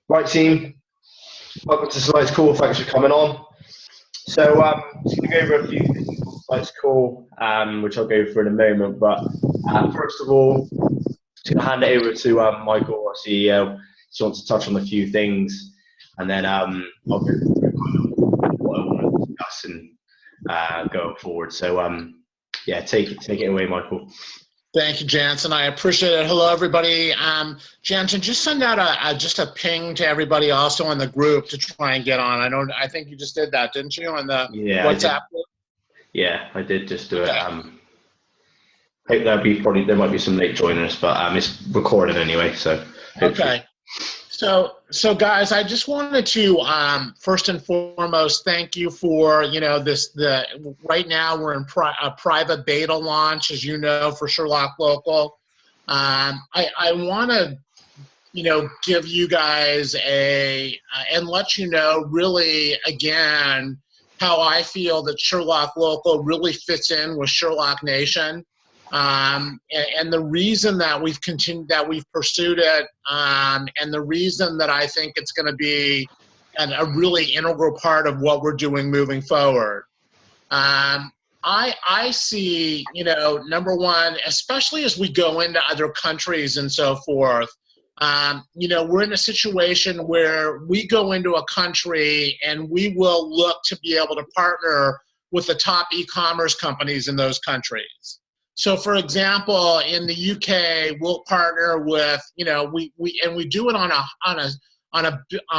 Right, team. Welcome to tonight's call. Thanks for coming on. So, just going to go over a few things on tonight's call, which I'll go through in a moment. But first of all, just going to hand it over to Michael, our CEO. He wants to touch on a few things, and then I'll go through kind of what I want to discuss and going forward. So, yeah, take it away, Michael. Thank you, Jansen. I appreciate it. Hello, everybody. Jansen, just send out just a ping to everybody also on the group to try and get on. I think you just did that, didn't you, on the WhatsApp group? Yeah, I did just do Okay. it. Hope there might be some late joiners, but it's recorded anyway, so hopefully. Okay. So guys, I just wanted to first and foremost thank you for right now we're in a private beta launch, as you know, for Sherlock Local. I want to give you guys and let you know really again how I feel that Sherlock Local really fits in with Sherlock Nation. And the reason that we've pursued it, and the reason that I think it's going to be a really integral part of what we're doing moving forward. I see, number one, especially as we go into other countries and so forth, we're in a situation where we go into a country and we will look to be able to partner with the top e-commerce companies in those countries. So, for example, in the UK, we'll partner with, we do it on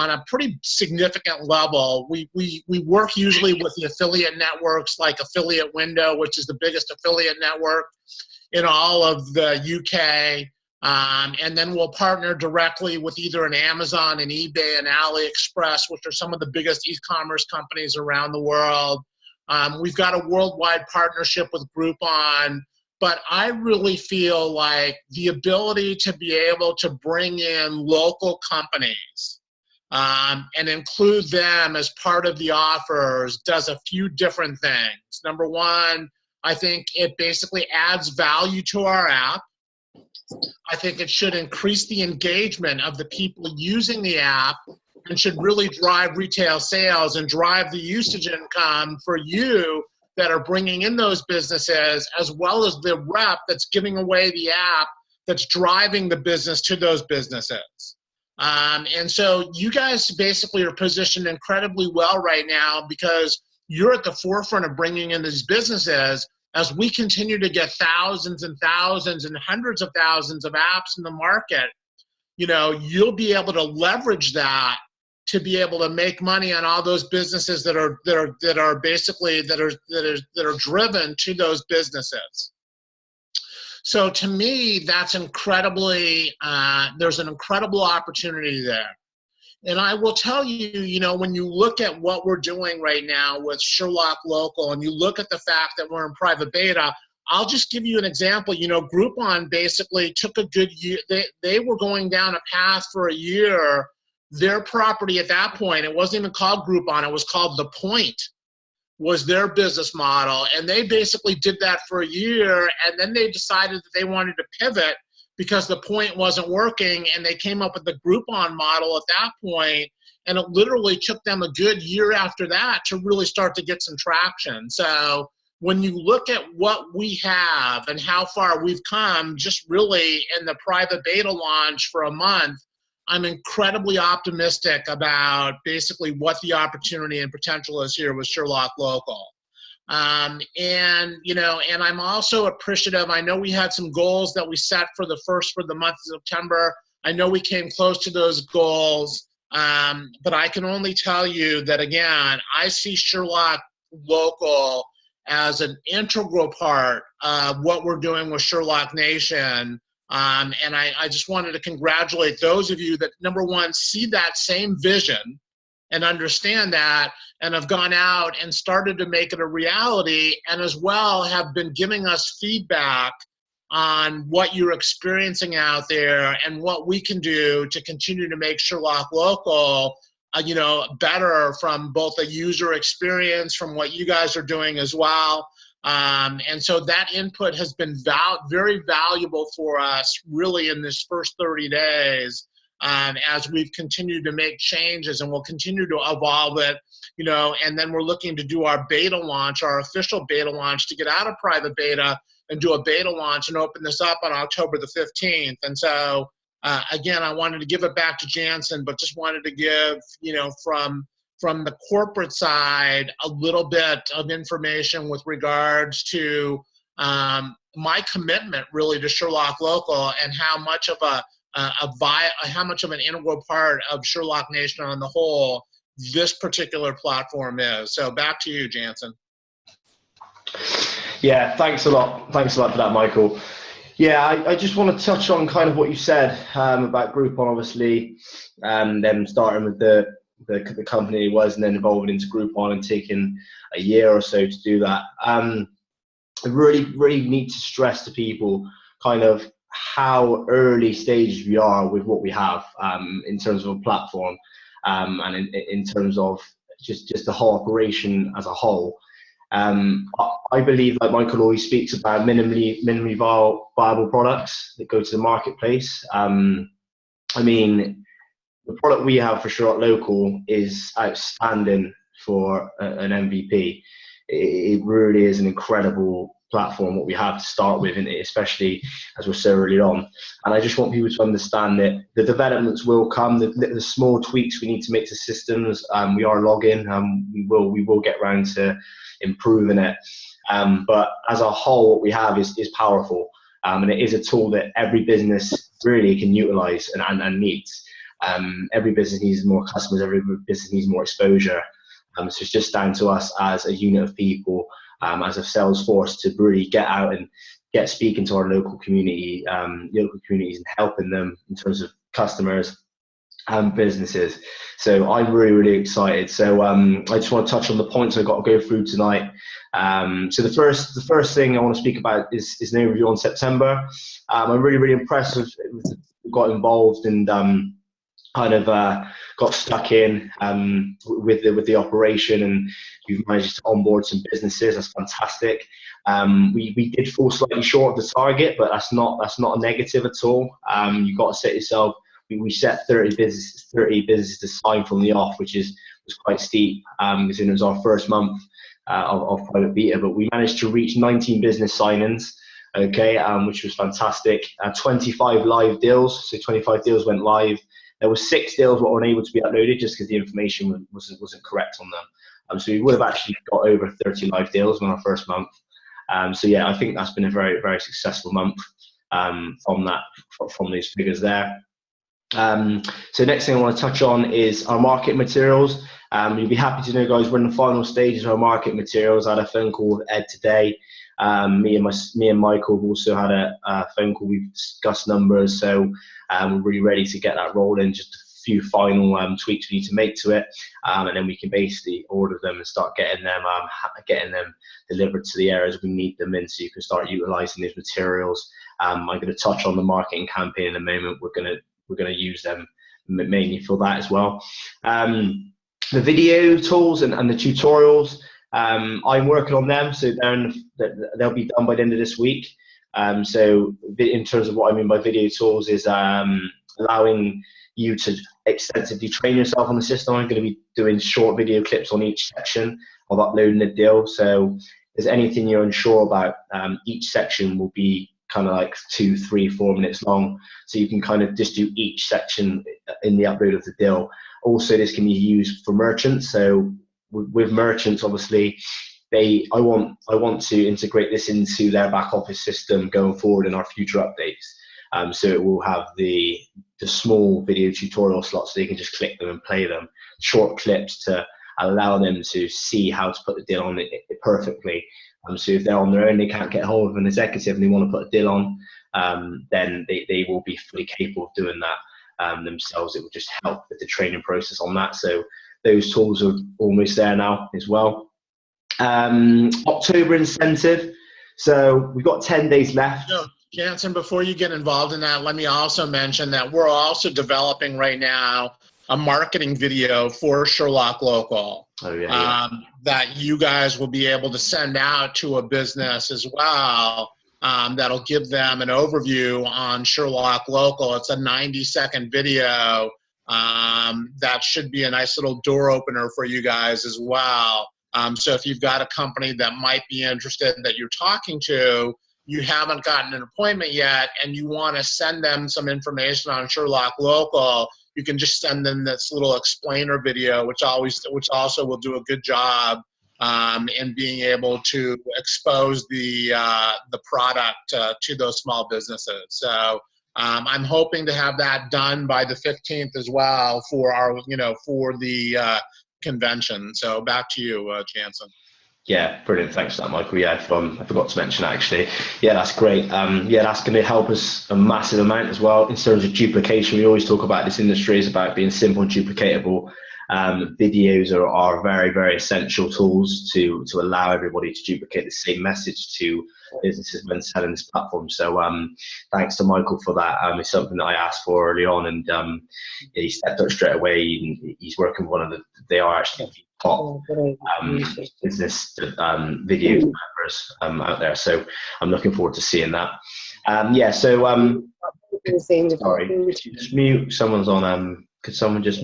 a pretty significant level. We work usually with the affiliate networks like Affiliate Window, which is the biggest affiliate network in all of the UK. And then we'll partner directly with either an Amazon, an eBay, and AliExpress, which are some of the biggest e-commerce companies around the world. We've got a worldwide partnership with Groupon. But I really feel like the ability to be able to bring in local companies and include them as part of the offers does a few different things. Number one, I think it basically adds value to our app. I think it should increase the engagement of the people using the app and should really drive retail sales and drive the usage income for you that are bringing in those businesses, as well as the rep that's giving away the app that's driving the business to those businesses. And so you guys basically are positioned incredibly well right now because you're at the forefront of bringing in these businesses as we continue to get thousands and thousands and hundreds of thousands of apps in the market. You'll be able to leverage that to be able to make money on all those businesses that are driven to those businesses. So to me, that's incredibly, there's an incredible opportunity there. And I will tell you, when you look at what we're doing right now with Sherlock Local and you look at the fact that we're in private beta, I'll just give you an example. Groupon basically took a good year. They were going down a path for a year. Their property at that point, it wasn't even called Groupon, it was called The Point, was their business model. And they basically did that for a year, and then they decided that they wanted to pivot because The Point wasn't working, and they came up with the Groupon model at that point, and it literally took them a good year after that to really start to get some traction. So when you look at what we have and how far we've come just really in the private beta launch for a month, I'm incredibly optimistic about basically what the opportunity and potential is here with Sherlock Local. And I'm also appreciative. I know we had some goals that we set for the month of September. I know we came close to those goals, but I can only tell you that, again, I see Sherlock Local as an integral part of what we're doing with Sherlock Nation. And I just wanted to congratulate those of you that, number one, see that same vision and understand that and have gone out and started to make it a reality, and as well have been giving us feedback on what you're experiencing out there and what we can do to continue to make Sherlock Local better from both a user experience, from what you guys are doing as well. And so that input has been very valuable for us really in this first 30 days as we've continued to make changes, and we'll continue to evolve it, you know, and then we're looking to do our beta launch, our official beta launch, to get out of private beta and do a beta launch and open this up on October the 15th. And so, again, I wanted to give it back to Jansen, but just wanted to give, you know, from the corporate side, a little bit of information with regards to my commitment really to Sherlock Local, and how much of how much of an integral part of Sherlock Nation on the whole this particular platform is. So back to you, Jansen. Yeah, thanks a lot. Thanks a lot for that, Michael. Yeah, I just want to touch on kind of what you said about Groupon, obviously, them starting with the company it was, and then evolving into Groupon and taking a year or so to do that. I really need to stress to people kind of how early stage we are with what we have in terms of a platform, and in terms of just the whole operation as a whole. I believe, like Michael always speaks about, minimally viable products that go to the marketplace. I mean, the product we have for Sherlock Local is outstanding for an MVP. It really is an incredible platform what we have to start with, and especially as we're so early on. And I just want people to understand that the developments will come, the small tweaks we need to make to systems. We are logging, we will get around to improving it. But as a whole, what we have is powerful, and it is a tool that every business really can utilize and needs. Every business needs more customers, every business needs more exposure. So it's just down to us as a unit of people, as a sales force, to really get out and get speaking to our local communities and helping them in terms of customers and businesses. So I'm really excited. So I just want to touch on the points I've got to go through tonight. So the first thing I want to speak about is an overview on September. I'm really impressed with got involved and kind of got stuck in with the operation, and we've managed to onboard some businesses. That's fantastic. We did fall slightly short of the target, but that's not a negative at all. You've got to set yourself. We set 30 businesses to sign from the off, which was quite steep, because it was our first month of private beta, but we managed to reach 19 business signings, okay, which was fantastic. 25 live deals, so 25 deals went live. There were 6 deals that were unable to be uploaded just because the information wasn't correct on them. So we would have actually got over 30 live deals in our first month. So yeah, I think that's been a very successful month from these figures there. So next thing I want to touch on is our market materials. You'll be happy to know, guys, we're in the final stages of our market materials. I had a phone call with Ed today. Me and Michael have also had a phone call. We've discussed numbers, so we're really ready to get that rolling. Just a few final tweaks we need to make to it, and then we can basically order them and start getting them delivered to the areas we need them in, so you can start utilizing these materials. I'm going to touch on the marketing campaign in a moment. We're going to use them mainly for that as well. The video tools and the tutorials, I'm working on them, so they'll be done by the end of this week. So in terms of what I mean by video tools is allowing you to extensively train yourself on the system. I'm going to be doing short video clips on each section of uploading the deal. So if there's anything you're unsure about, each section will be kind of like 2, 3, 4 minutes long. So you can kind of just do each section in the upload of the deal. Also, this can be used for merchants. So with merchants, obviously, I want to integrate this into their back office system going forward in our future updates. So it will have the small video tutorial slots, so they can just click them and play them, short clips to allow them to see how to put the deal on it perfectly. So if they're on their own, they can't get hold of an executive and they want to put a deal on, then they will be fully capable of doing that themselves. It will just help with the training process on that. So those tools are almost there now as well. October incentive. So we've got 10 days left. No, Jansen, before you get involved in that, let me also mention that we're also developing right now a marketing video for Sherlock Local. Oh, yeah. That you guys will be able to send out to a business as well, that'll give them an overview on Sherlock Local. It's a 90-second video that should be a nice little door opener for you guys as well. So if you've got a company that might be interested that you're talking to, you haven't gotten an appointment yet, and you want to send them some information on Sherlock Local, you can just send them this little explainer video, which also will do a good job in being able to expose the product to those small businesses. So I'm hoping to have that done by the 15th as well for our, for the convention. So back to you, Jansen. Yeah, brilliant. Thanks for that, Michael. Yeah, I forgot to mention that actually. Yeah, that's great. Yeah, that's going to help us a massive amount as well in terms of duplication. We always talk about this industry is about being simple and duplicatable. Videos are very, very essential tools to allow everybody to duplicate the same message to businesses when selling this platform. So thanks to Michael for that. It's something that I asked for early on, and he stepped up straight away. He's working with one of they are actually top business video developers out there. So I'm looking forward to seeing that. Yeah, so sorry, could you just mute someone's on could someone just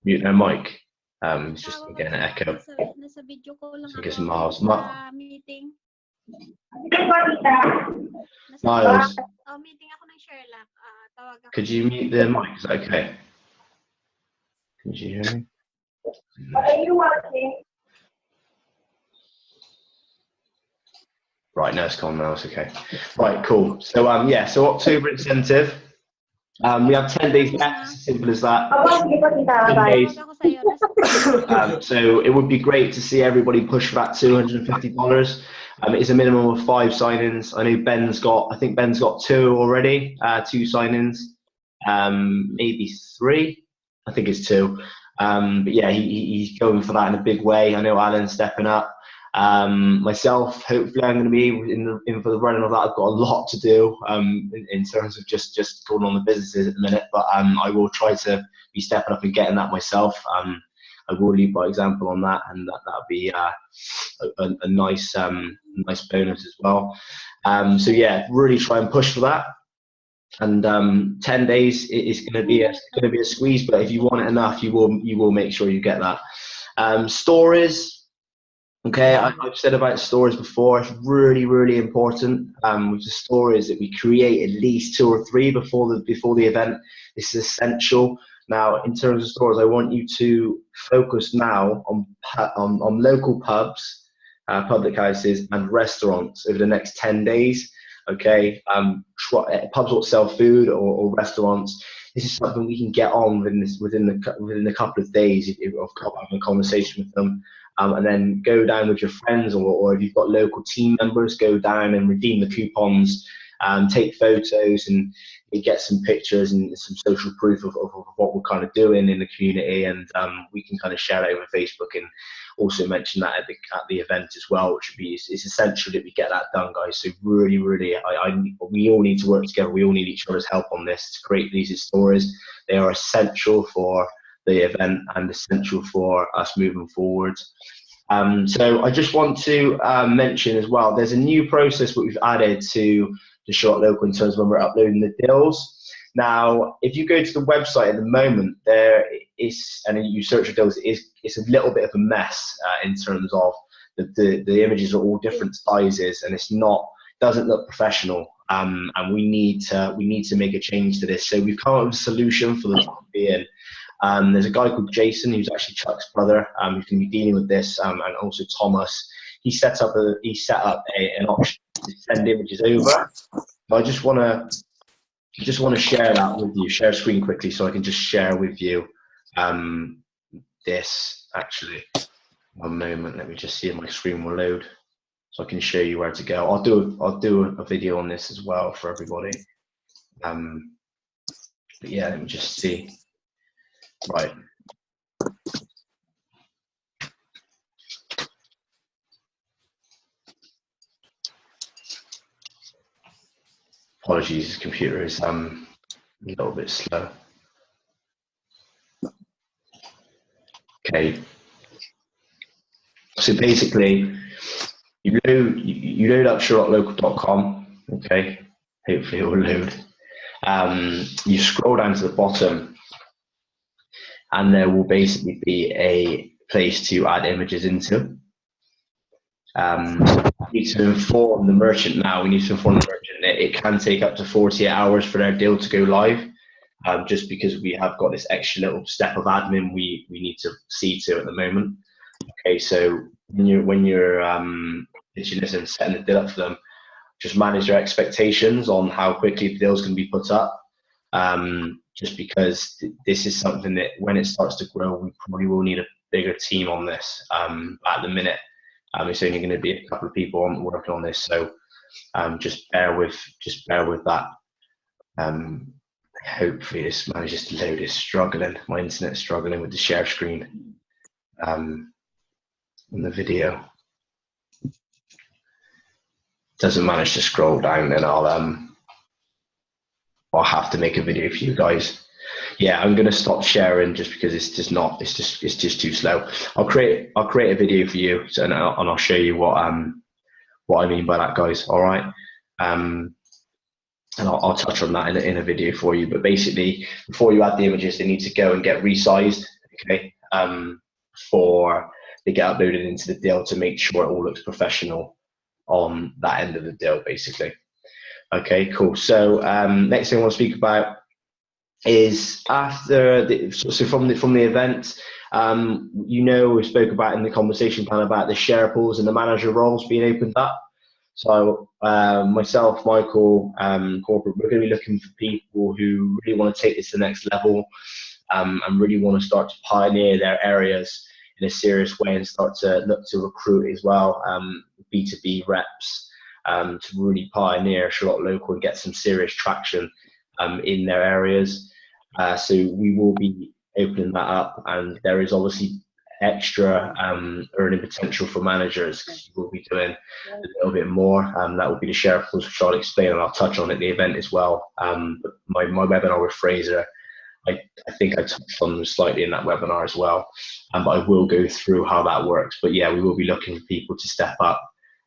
mute their mic? It's just getting an echo. I think it's Miles. Miles, could you mute the mic? Is that okay? Can you hear me? Are you watching? Right, now it's gone now, it's okay. Right, cool. So yeah, so October incentive. We have 10 days left, simple as that. 10 days. So it would be great to see everybody push for that $250. It's a minimum of 5 sign-ins. I know I think Ben's got 2 already, 2 sign-ins, maybe 3. I think it's 2. But yeah, he's going for that in a big way. I know Alan's stepping up. Myself, hopefully I'm going to be in for the running of that. I've got a lot to do in terms of just going on the businesses at the minute, but I will try to be stepping up and getting that myself. I will lead by example on that, and that'll be a nice bonus as well. So yeah, really try and push for that. And 10 days is going to be a squeeze, but if you want it enough, you will make sure you get that. Stories. Okay, I've said about stories before. It's really, really important with the stories that we create at least 2 or 3 before the event. This is essential. Now, in terms of stories, I want you to focus now on local pubs, public houses, and restaurants over the next 10 days. Okay, pubs that sell food or restaurants. This is something we can get on within a couple of days of having a conversation with them. And then go down with your friends, or if you've got local team members, go down and redeem the coupons, take photos, and you get some pictures and some social proof of what we're kind of doing in the community, and we can kind of share it over Facebook and also mention that at the event as well, which would be it's essential that we get that done, guys. So really, really, we all need to work together. We all need each other's help on this to create these stories. They are essential for the event and essential for us moving forward. So I just want to mention as well, there's a new process that we've added to the Sherlock Local in terms of when we're uploading the deals. Now, if you go to the website at the moment, there is, and you search for deals, it's a little bit of a mess in terms of the images are all different sizes, and doesn't look professional. And we need to make a change to this. So we've come up with a solution for the time being. There's a guy called Jason, who's actually Chuck's brother, who's going to be dealing with this, and also Thomas. He set up an option to send images over. I just want to share that with you. Share screen quickly so I can just share with you this. Actually, one moment. Let me just see if my screen will load so I can show you where to go. I'll do a video on this as well for everybody. But yeah, let me just see. Right. Apologies, computer is a little bit slow. Okay. So basically, you load up SherlockLocal.com. Okay, hopefully it will load. You scroll down to the bottom, and there will basically be a place to add images into. We need to inform the merchant now. We need to inform the merchant that it can take up to 48 hours for their deal to go live. Just because we have got this extra little step of admin we need to see to at the moment. Okay, so when you're pitching this and setting the deal up for them, just manage your expectations on how quickly the deal's going to be put up. Just because this is something that when it starts to grow, we probably will need a bigger team on this. At the minute, it's only going to be a couple of people working on this, so just bear with that. Hopefully this manages to load. It's struggling. My internet's struggling with the share screen in the video. Doesn't manage to scroll down, then I'll have to make a video for you guys. Yeah, I'm gonna stop sharing just because it's just too slow. I'll create a video for you, and I'll show you what I mean by that, guys. All right. And I'll touch on that in a video for you. But basically, before you add the images, they need to go and get resized, okay, before they get uploaded into the deal to make sure it all looks professional on that end of the deal, basically. Okay, cool. So next thing I want to speak about is after from the event. We spoke about in the conversation plan about the share pools and the manager roles being opened up. So myself, Michael, corporate, we're going to be looking for people who really want to take this to the next level, and really want to start to pioneer their areas in a serious way and start to look to recruit as well, B2B reps, to really pioneer Sherlock Local and get some serious traction in their areas. So we will be opening that up, and there is obviously extra earning potential for managers. We'll be doing a little bit more. That will be the share pools, which I'll explain and I'll touch on at the event as well. But my webinar with Fraser, I think I touched on them slightly in that webinar as well. But I will go through how that works. But yeah, we will be looking for people to step up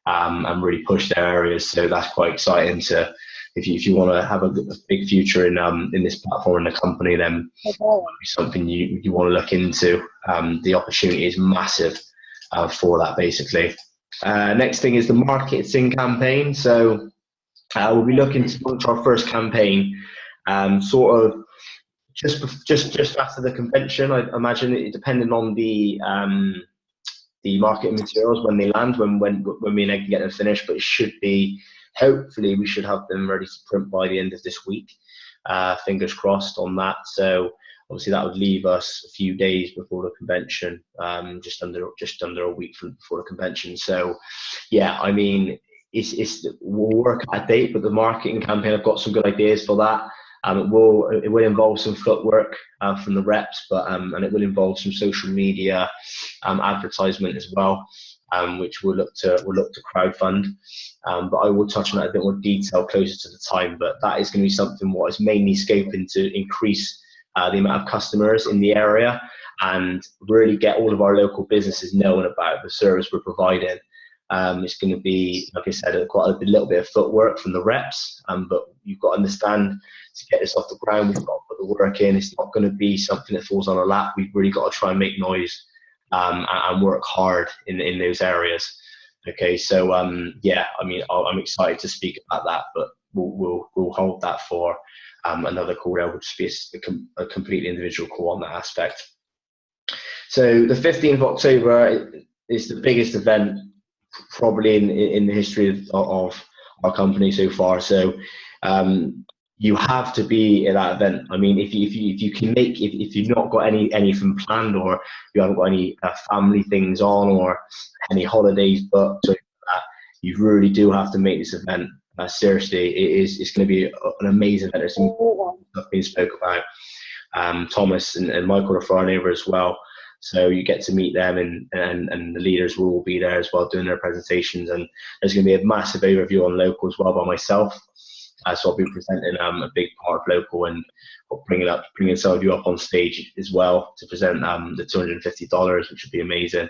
and really push their areas. So that's quite exciting to. If you want to have a big future in this platform in the company, then it might be something you want to look into. The opportunity is massive for that, basically. Next thing is the marketing campaign. So we'll be looking to launch our first campaign, sort of just after the convention. I imagine it, depending on the marketing materials when they land, when me and Ed can get them finished, but it should be. Hopefully we should have them ready to print by the end of this week. Fingers crossed on that. So obviously that would leave us a few days before the convention, just under a week before the convention. So yeah, I mean, we'll work at a date, but the marketing campaign, I've got some good ideas for that. It will involve some footwork from the reps, but and it will involve some social media advertisement as well. Which we'll look to crowdfund, but I will touch on that in a bit more detail closer to the time. But that is going to be something what is mainly scoping to increase the amount of customers in the area and really get all of our local businesses knowing about the service we're providing. It's going to be, like I said, quite a little bit of footwork from the reps, but you've got to understand, to get this off the ground, we've got to put the work in. It's not going to be something that falls on our lap. We've really got to try and make noise and work hard in those areas. Okay, so yeah, I mean, I'm excited to speak about that, but we'll hold that for another call. There will just be a completely individual call on that aspect. So the 15th of October is the biggest event probably in the history of our company so far. So you have to be at that event. I mean, if you can make, if you've not got anything planned, or you haven't got any family things on or any holidays booked, you really do have to make this event. Seriously, it's going to be an amazing event. There's some stuff being spoke about. Thomas and Michael are flying over as well, so you get to meet them, and the leaders will all be there as well doing their presentations. And there's going to be a massive overview on local as well by myself. So I'll be presenting a big part of local, and bringing some of you up on stage as well to present the $250, which would be amazing.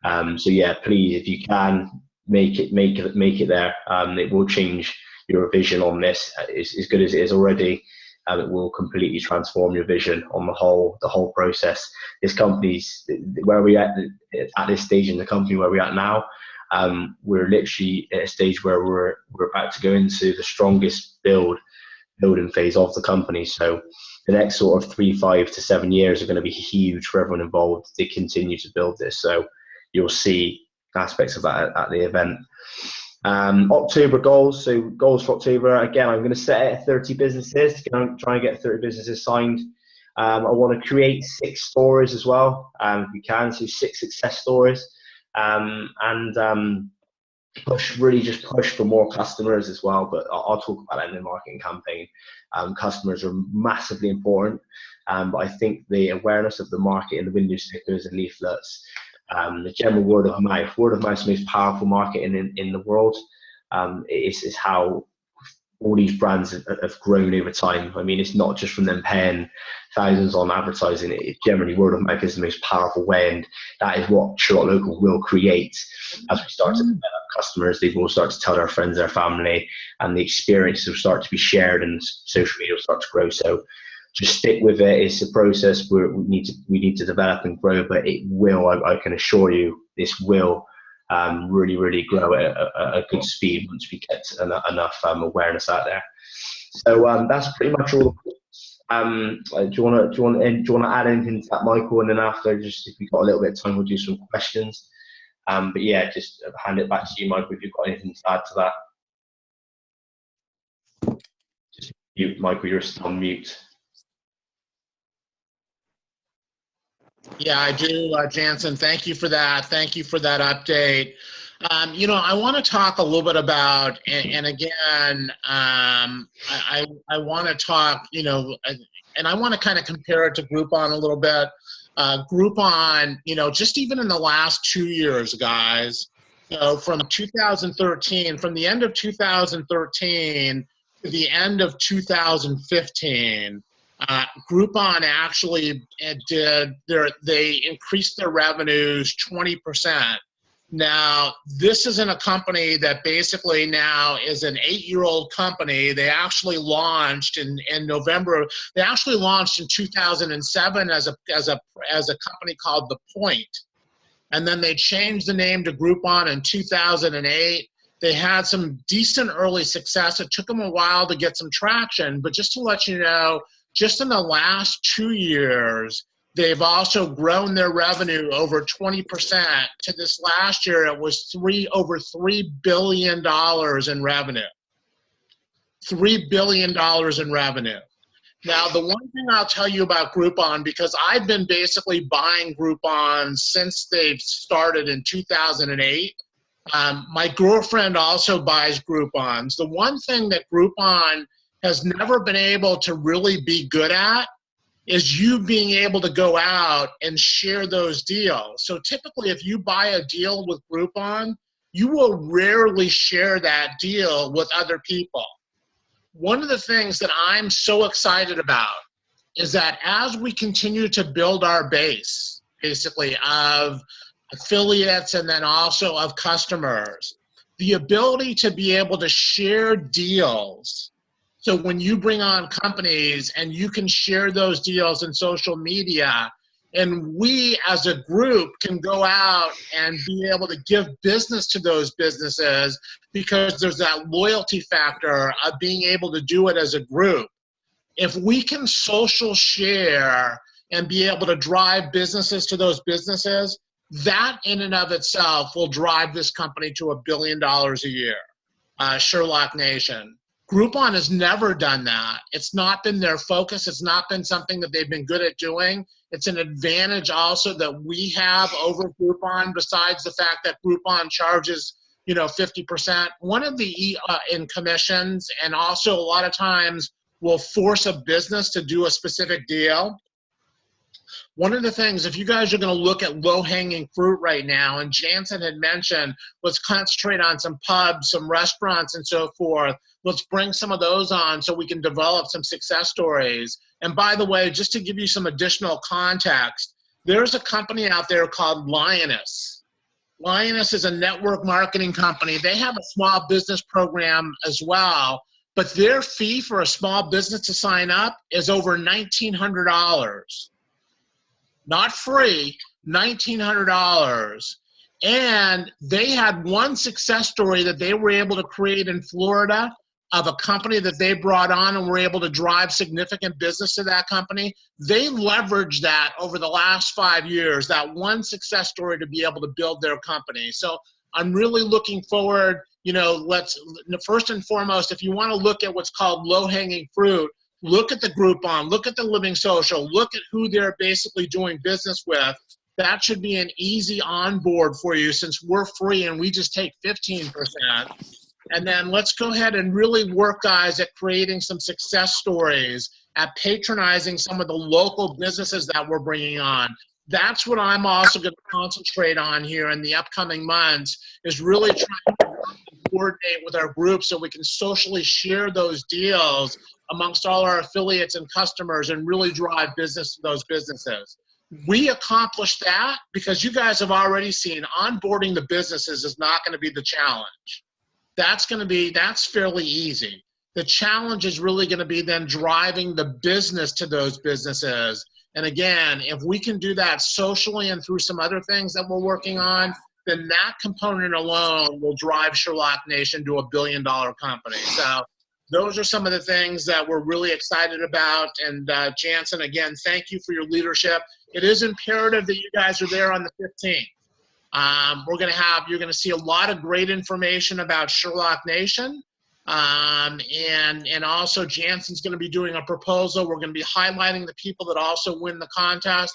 So yeah, please, if you can make it there, it will change your vision on this is as good as it is already. It will completely transform your vision on the whole process. This company's where we at this stage in the company where we're at now. We're literally at a stage where we're about to go into the strongest building phase of the company. So the next sort of 3, 5 to 7 years are going to be huge for everyone involved to continue to build this. So you'll see aspects of that at the event. October goals. So goals for October, again, I'm going to set it at 30 businesses. Try and get 30 businesses signed. I want to create 6 stories as well, if we can. So 6 success stories, and push for more customers as well. But I'll talk about that in the marketing campaign. Customers are massively important, but I think the awareness of the market and the window stickers and leaflets, the general word of mouth is the most powerful marketing in the world. It's how all these brands have grown over time. I mean, it's not just from them paying thousands on advertising. It generally, word of mouth is the most powerful way, and that is what Sherlock Local will create. As we start to develop customers, they will start to tell their friends, their family, and the experiences will start to be shared, and social media will start to grow. So just stick with it. It's a process where we need to develop and grow, but it will. I can assure you, this will really grow at a good speed once we get enough awareness out there. So that's pretty much all. Do you want to add anything to that, Michael? And then after, just if we've got a little bit of time, we'll do some questions. But yeah, just hand it back to you, Michael, if you've got anything to add to that. Just mute, Michael. You're still on mute. Yeah, I do, Jansen. Thank you for that. Thank you for that update. I want to talk a little bit about, and again, I want to talk, and I want to kind of compare it to Groupon a little bit. Groupon, just even in the last 2 years, guys, from 2013, from the end of 2013 to the end of 2015, Groupon actually they increased their revenues 20%. Now, this isn't a company that basically now is an 8-year-old company. They actually launched in November. They actually launched in 2007 as a company called The Point, and then they changed the name to Groupon in 2008. They had some decent early success. It took them a while to get some traction, but just to let you know, just in the last 2 years, they've also grown their revenue over 20%. To this last year, it was over $3 billion in revenue. $3 billion in revenue. Now, the one thing I'll tell you about Groupon, because I've been basically buying Groupon since they've started in 2008. My girlfriend also buys Groupons. The one thing that Groupon has never been able to really be good at is you being able to go out and share those deals. So typically, if you buy a deal with Groupon, you will rarely share that deal with other people. One of the things that I'm so excited about is that as we continue to build our base, basically, of affiliates and then also of customers, the ability to be able to share deals. So when you bring on companies and you can share those deals in social media, and we as a group can go out and be able to give business to those businesses because there's that loyalty factor of being able to do it as a group. If we can social share and be able to drive businesses to those businesses, that in and of itself will drive this company to $1 billion a year. Sherlock Nation. Groupon has never done that. It's not been their focus. It's not been something that they've been good at doing. It's an advantage also that we have over Groupon, besides the fact that Groupon charges 50%. One of the in commissions, and also a lot of times will force a business to do a specific deal. One of the things, if you guys are going to look at low-hanging fruit right now, and Jansen had mentioned, let's concentrate on some pubs, some restaurants, and so forth. Let's bring some of those on so we can develop some success stories. And by the way, just to give you some additional context, there's a company out there called Lioness. Lioness is a network marketing company. They have a small business program as well, but their fee for a small business to sign up is over $1,900. Not free, $1,900. And they had one success story that they were able to create in Florida of a company that they brought on and were able to drive significant business to that company. They leveraged that over the last 5 years, that one success story, to be able to build their company. So I'm really looking forward, first and foremost, if you want to look at what's called low-hanging fruit, look at the Groupon, look at the Living Social, look at who they're basically doing business with. That should be an easy onboard for you, since we're free and we just take 15%. And then let's go ahead and really work, guys, at creating some success stories, at patronizing some of the local businesses that we're bringing on. That's what I'm also going to concentrate on here in the upcoming months, is really trying to coordinate with our group so we can socially share those deals amongst all our affiliates and customers and really drive business to those businesses. We accomplish that because you guys have already seen onboarding the businesses is not going to be the challenge. That's fairly easy. The challenge is really going to be then driving the business to those businesses. And again, if we can do that socially and through some other things that we're working on, then that component alone will drive Sherlock Nation to $1 billion company. So those are some of the things that we're really excited about. And Jansen, again, thank you for your leadership. It is imperative that you guys are there on the 15th. You're going to see a lot of great information about Sherlock Nation. And also Jansen's going to be doing a proposal. We're going to be highlighting the people that also win the contest.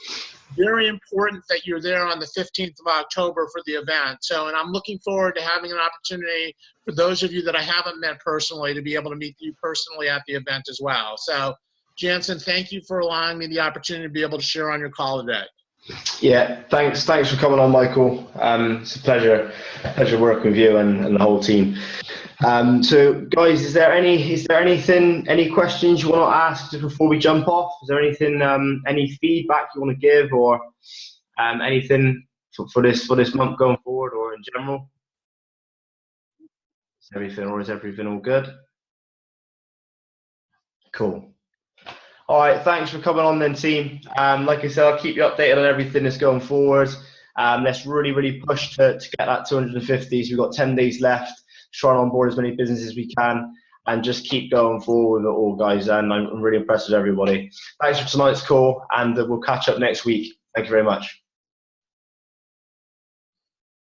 Very important that you're there on the 15th of October for the event. And I'm looking forward to having an opportunity for those of you that I haven't met personally to be able to meet you personally at the event as well. So Jansen, thank you for allowing me the opportunity to be able to share on your call today. Yeah, thanks for coming on, Michael. It's a pleasure working with you and the whole team. So guys, is there any questions you want to ask just before we jump off? Is there anything, any feedback you want to give, or anything for this month going forward, or in general? Is everything all good? Cool. All right, thanks for coming on then, team. Like I said, I'll keep you updated on everything that's going forward. Let's really push to get that 250. So we've got 10 days left. Try and onboard as many businesses as we can, and just keep going forward with it all, guys. And I'm really impressed with everybody. Thanks for tonight's call, and we'll catch up next week. Thank you very much.